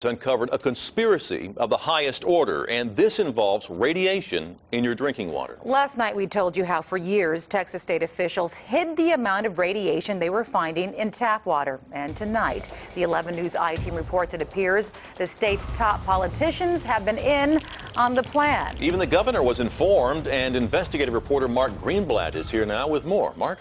Uncovered a conspiracy of the highest order, and this involves radiation in your drinking water. Last night we told you how for years Texas state officials hid the amount of radiation they were finding in tap water. And tonight, the 11 News I-Team reports it appears the state's top politicians have been in on the plan. Even the governor was informed, and investigative reporter Mark Greenblatt is here now with more. Mark?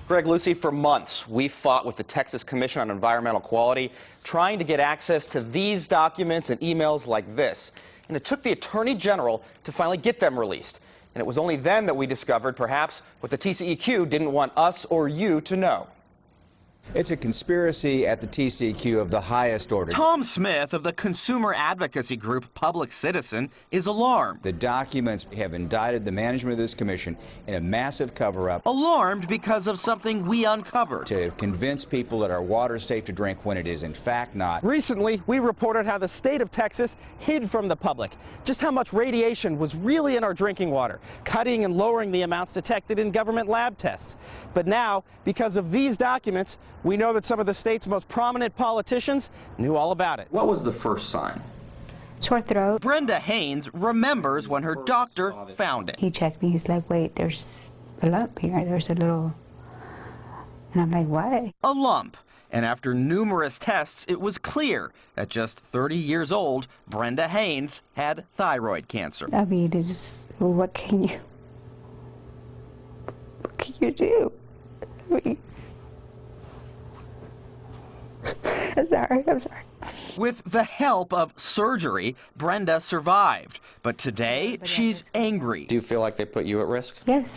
Greg, Lucy, for months we fought with the Texas Commission on Environmental Quality trying to get access to these documents and emails like this. And it took the Attorney General to finally get them released. And it was only then that we discovered perhaps what the TCEQ didn't want us or you to know. It's a conspiracy at the TCEQ of the highest order. Tom Smith of the consumer advocacy group Public Citizen is alarmed. The documents have indicted the management of this commission in a massive cover-up. Alarmed because of something we uncovered. To convince people that our water is safe to drink when it is in fact not. Recently, we reported how the state of Texas hid from the public just how much radiation was really in our drinking water, cutting and lowering the amounts detected in government lab tests. But now, because of these documents, we know that some of the state's most prominent politicians knew all about it. What was the first sign? Sore throat. Brenda Haynes remembers when her doctor found it. He checked me. He's like, wait, there's a lump here. There's a little... And I'm like, what? A lump. And after numerous tests, it was clear at just 30 years old, Brenda Haynes had thyroid cancer. I mean, it's, what can you do? I mean, I'm sorry. With the help of surgery, Brenda survived. But today, she's angry. Do you feel like they put you at risk? Yes,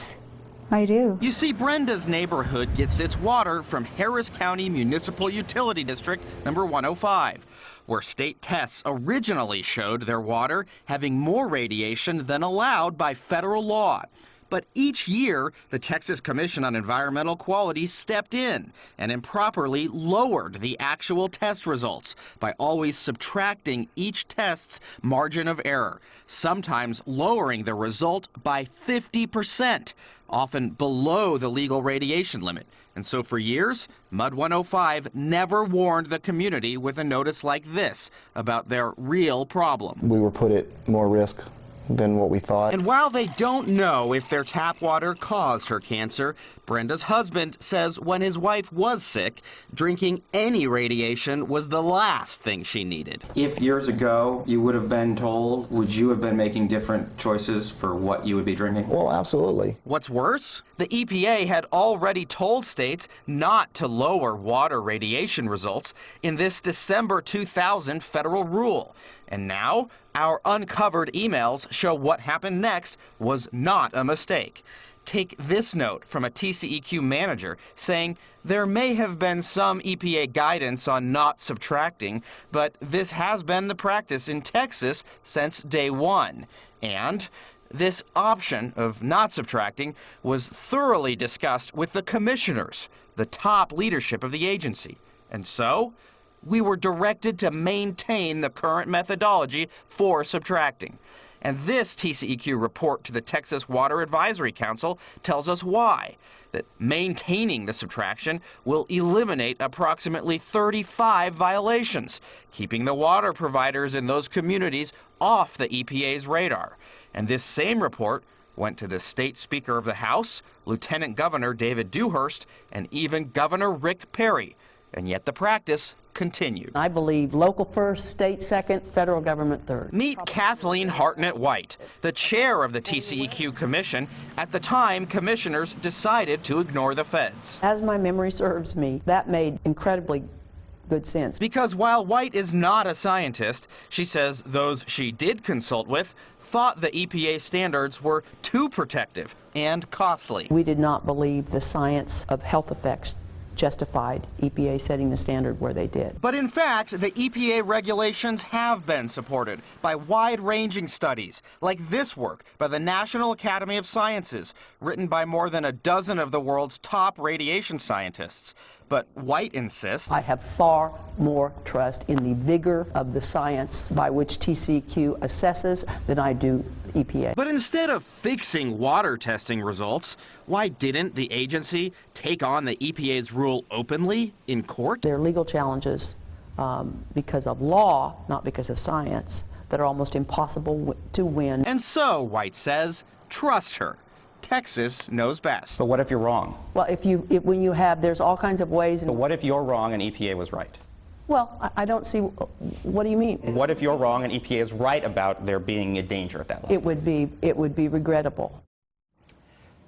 I do. You see, Brenda's neighborhood gets its water from Harris County Municipal Utility District number 105, where state tests originally showed their water having more radiation than allowed by federal law. But each year, the Texas Commission on Environmental Quality stepped in and improperly lowered the actual test results by always subtracting each test's margin of error, sometimes lowering the result by 50%, often below the legal radiation limit. And so for years, Mud 105 never warned the community with a notice like this about their real problem. We were put at more risk than what we thought. And while they don't know if their tap water caused her cancer, Brenda's husband says when his wife was sick, drinking any radiation was the last thing she needed. If years ago you would have been told, would you have been making different choices for what you would be drinking? Well, absolutely. What's worse? The EPA had already told states not to lower water radiation results in this December 2000 federal rule. And now, our uncovered emails show what happened next was not a mistake. Take this note from a TCEQ manager saying there may have been some EPA guidance on not subtracting, but this has been the practice in Texas since day one. And this option of not subtracting was thoroughly discussed with the commissioners, the top leadership of the agency. And so, we were directed to maintain the current methodology for subtracting. And this TCEQ report to the Texas Water Advisory Council tells us why. That maintaining the subtraction will eliminate approximately 35 violations, keeping the water providers in those communities off the EPA's radar. And this same report went to the state Speaker of the House, Lieutenant Governor David Dewhurst, and even Governor Rick Perry. And yet the practice continued. I believe local first, state second, federal government third. Meet Kathleen Hartnett-White, the chair of the TCEQ Commission. At the time, commissioners decided to ignore the feds. As my memory serves me, that made incredibly good sense. Because while White is not a scientist, she says those she did consult with thought the EPA standards were too protective and costly. We did not believe the science of health effects justified EPA setting the standard where they did. But in fact, the EPA regulations have been supported by wide-ranging studies, like this work by the National Academy of Sciences, written by more than a dozen of the world's top radiation scientists. But White insists, I have far more trust in the vigor of the science by which TCEQ assesses than I do EPA. But instead of fixing water testing results, why didn't the agency take on the EPA's rule openly in court? There are legal challenges because of law, not because of science, that are almost impossible to win. And so, White says, trust her. Texas knows best. But what if you're wrong? Well, when you have, there's all kinds of ways. But what if you're wrong and EPA was right? Well, I don't see, what do you mean? What if you're wrong and EPA is right about there being a danger at that level? It would be regrettable.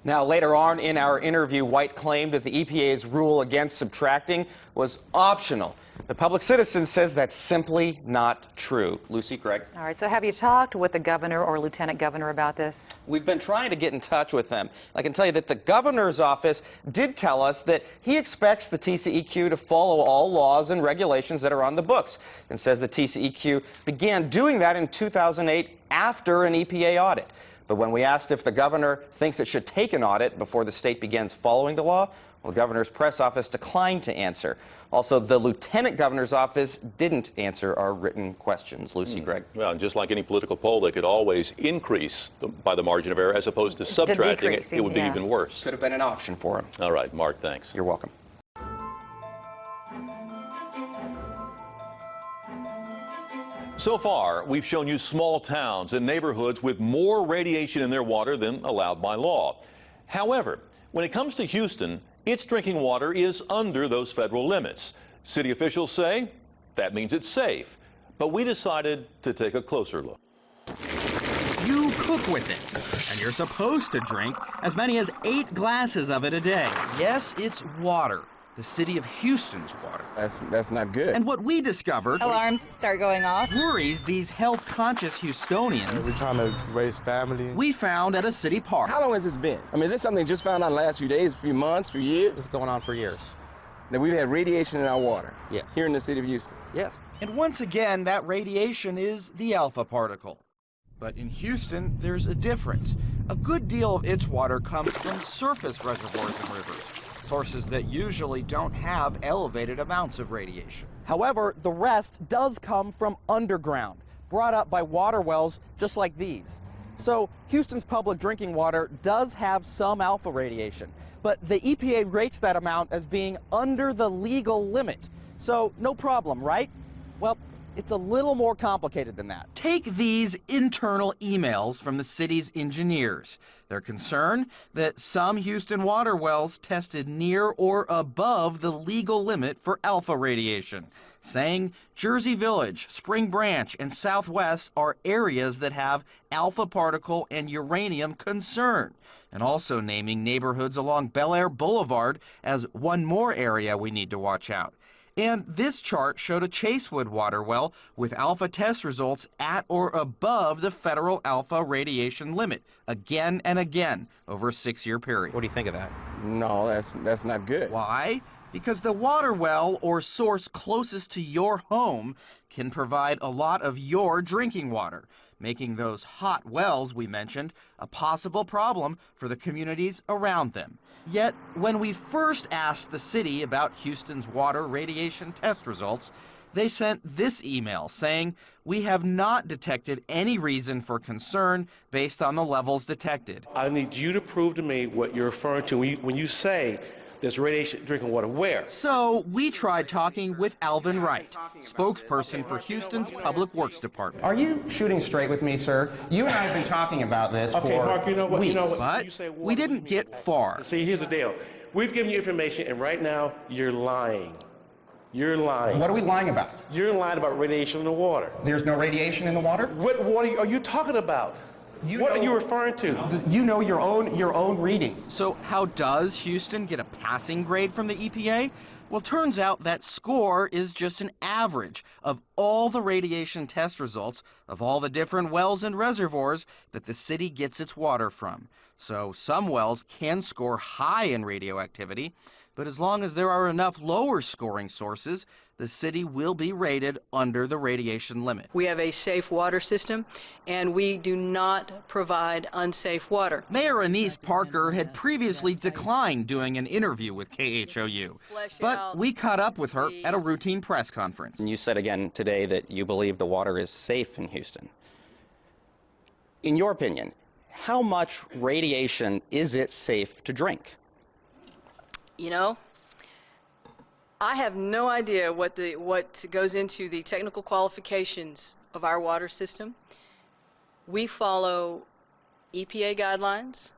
Now, later on in our interview, White claimed that the EPA's rule against subtracting was optional. The Public Citizen says that's simply not true. Lucy, Craig. All right, so have you talked with the governor or lieutenant governor about this? We've been trying to get in touch with them. I can tell you that the governor's office did tell us that he expects the TCEQ to follow all laws and regulations that are on the books, and says the TCEQ began doing that in 2008 after an EPA audit. But when we asked if the governor thinks it should take an audit before the state begins following the law, well, the governor's press office declined to answer. Also, the lieutenant governor's office didn't answer our written questions. Lucy, Greg. Well, just like any political poll, they could always increase by the margin of error as opposed to subtracting it. It would be even worse. Could have been an option for him. All right, Mark, thanks. You're welcome. So far, we've shown you small towns and neighborhoods with more radiation in their water than allowed by law. However, when it comes to Houston, its drinking water is under those federal limits. City officials say that means it's safe. But we decided to take a closer look. You cook with it, and you're supposed to drink as many as 8 glasses of it a day. Yes, it's water. The city of Houston's water. That's not good. And what we discovered alarms start going off. worries these health-conscious Houstonians. We're trying to raise family. We found at a city park. How long has this been? I mean, is this something just found out in the last few days, few months, few years? This is going on for years. That we've had radiation in our water. Yes. Here in the city of Houston. Yes. And once again, that radiation is the alpha particle. But in Houston, there's a difference. A good deal of its water comes from surface reservoirs and rivers, sources that usually don't have elevated amounts of radiation. However, the rest does come from underground, brought up by water wells just like these. So Houston's public drinking water does have some alpha radiation, but the EPA rates that amount as being under the legal limit. So no problem, right? Well, it's a little more complicated than that. Take these internal emails from the city's engineers. They're concerned that some Houston water wells tested near or above the legal limit for alpha radiation, saying Jersey Village, Spring Branch, and Southwest are areas that have alpha particle and uranium concern, and also naming neighborhoods along Bel Air Boulevard as one more area we need to watch out. And this chart showed a Chasewood water well with alpha test results at or above the federal alpha radiation limit, again and again, over a 6-year period. What do you think of that? No, that's not good. Why? Because the water well or source closest to your home can provide a lot of your drinking water, making those hot wells we mentioned a possible problem for the communities around them. Yet, when we first asked the city about Houston's water radiation test results, they sent this email saying, "We have not detected any reason for concern based on the levels detected." I need you to prove to me what you're referring to when you say there's radiation drinking water. Where? So we tried talking with Alvin Wright, spokesperson for Houston's Public Works Department. Are you shooting straight with me, sir? You and I have been talking about this for Mark, you know what? weeks. But you say we didn't get far. See, here's the deal. We've given you information, and right now, you're lying. You're lying. What are we lying about? You're lying about radiation in the water. There's no radiation in the water? What water are you talking about? What are you referring to? You know your own readings. So how does Houston get a passing grade from the EPA? Well, turns out that score is just an average of all the radiation test results of all the different wells and reservoirs that the city gets its water from. So some wells can score high in radioactivity, but as long as there are enough lower scoring sources, the city will be rated under the radiation limit. We have a safe water system, and we do not provide unsafe water. Mayor Anise Parker had previously declined doing an interview with KHOU, but we caught up with her at a routine press conference. And you said again today that you believe the water is safe in Houston. In your opinion, how much radiation is it safe to drink? You know, I have no idea what goes into the technical qualifications of our water system. We follow EPA guidelines.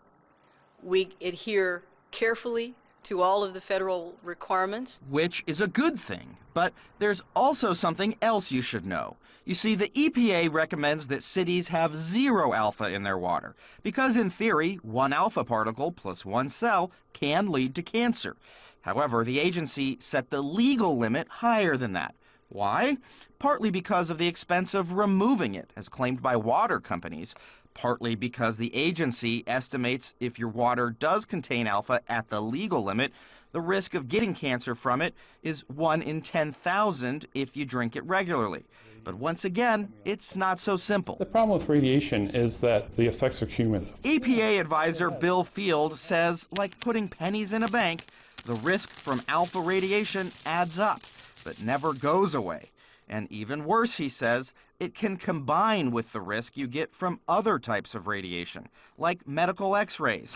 We adhere carefully to all of the federal requirements. Which is a good thing. But there's also something else you should know. You see, the EPA recommends that cities have 0 alpha in their water, because in theory, 1 alpha particle plus 1 cell can lead to cancer. However, the agency set the legal limit higher than that. Why? Partly because of the expense of removing it, as claimed by water companies. Partly because the agency estimates if your water does contain alpha at the legal limit, the risk of getting cancer from it is 1 in 10,000 if you drink it regularly. But once again, it's not so simple. The problem with radiation is that the effects are cumulative. EPA advisor Bill Field says, like putting pennies in a bank, the risk from alpha radiation adds up, but never goes away. And even worse, he says, it can combine with the risk you get from other types of radiation, like medical x-rays,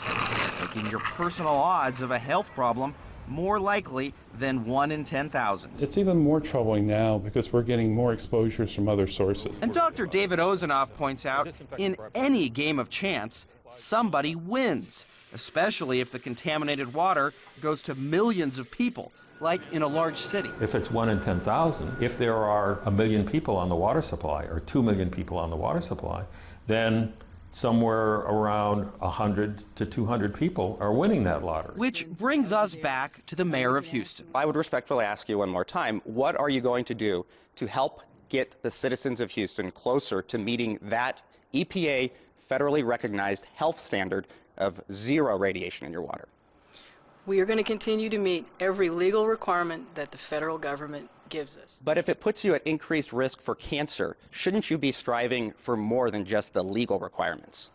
making your personal odds of a health problem more likely than 1 in 10,000. It's even more troubling now because we're getting more exposures from other sources. And Dr. David Ozanoff points out, in any game of chance, somebody wins, especially if the contaminated water goes to millions of people, like in a large city. If it's 1 in 10,000, if there are 1 million people on the water supply or 2 million people on the water supply, then somewhere around 100 to 200 people are winning that lottery. Which brings us back to the mayor of Houston. I would respectfully ask you one more time, what are you going to do to help get the citizens of Houston closer to meeting that EPA federally recognized health standard of 0 radiation in your water? We are going to continue to meet every legal requirement that the federal government gives us. But if it puts you at increased risk for cancer, shouldn't you be striving for more than just the legal requirements?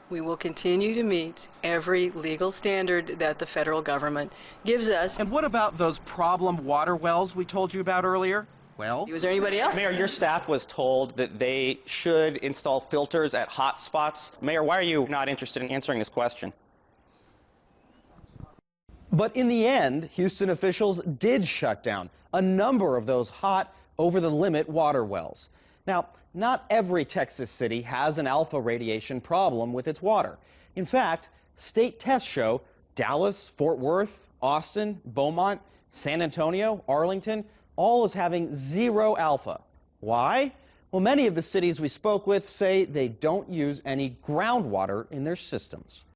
We will continue to meet every legal standard that the federal government gives us. And what about those problem water wells we told you about earlier? Well, was there anybody else? Mayor, your staff was told that they should install filters at hot spots. Mayor, why are you not interested in answering this question? But in the end, Houston officials did shut down a number of those hot, over-the-limit water wells. Now, not every Texas city has an alpha radiation problem with its water. In fact, state tests show Dallas, Fort Worth, Austin, Beaumont, San Antonio, Arlington, all as having 0 alpha. Why? Well, many of the cities we spoke with say they don't use any groundwater in their systems.